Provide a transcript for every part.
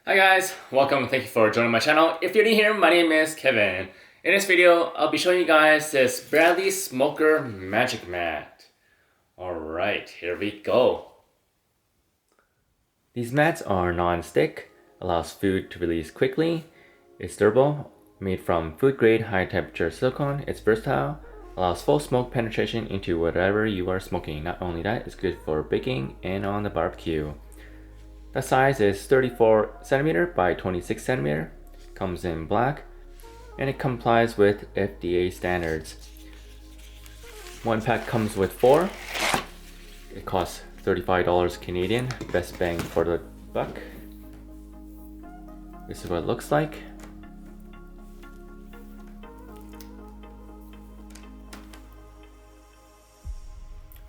Hi guys, welcome, thank you for joining my channel. If you're new here, my name is Kevin. In this video, I'll be showing you guys this Bradley Smoker Magic Mat. Alright, here we go. These mats are non-stick, allows food to release quickly, it's durable, made from food grade high temperature silicone, it's versatile, allows full smoke penetration into whatever you are smoking. Not only that, it's good for baking and on the barbecue. The size is 34 cm by 26 cm, comes in black, and it complies with FDA standards. One pack comes with 4. It costs $35 Canadian, best bang for the buck. This is what it looks like.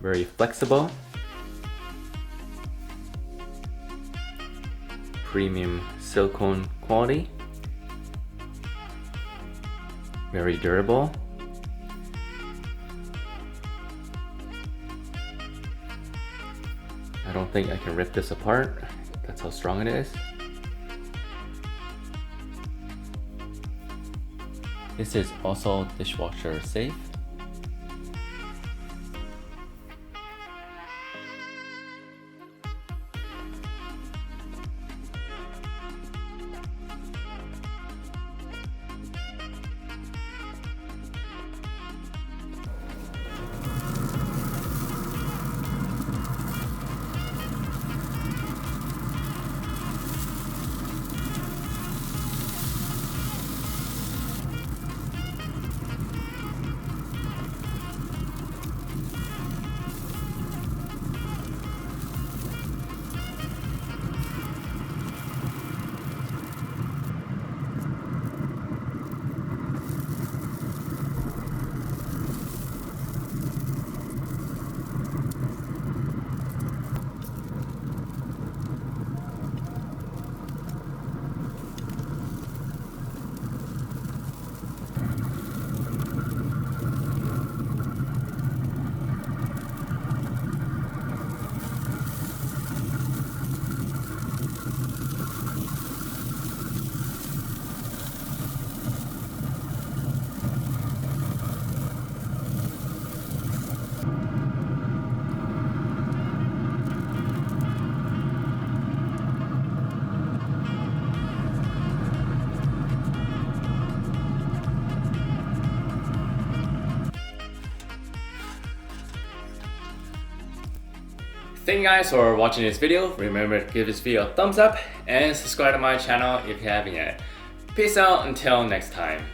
Very flexible. Premium silicone quality. Very durable. I don't think I can rip this apart. That's how strong it is. This is also dishwasher safe. Thank you guys for watching this video. Remember to give this video a thumbs up and subscribe to my channel if you haven't yet. Peace out until next time.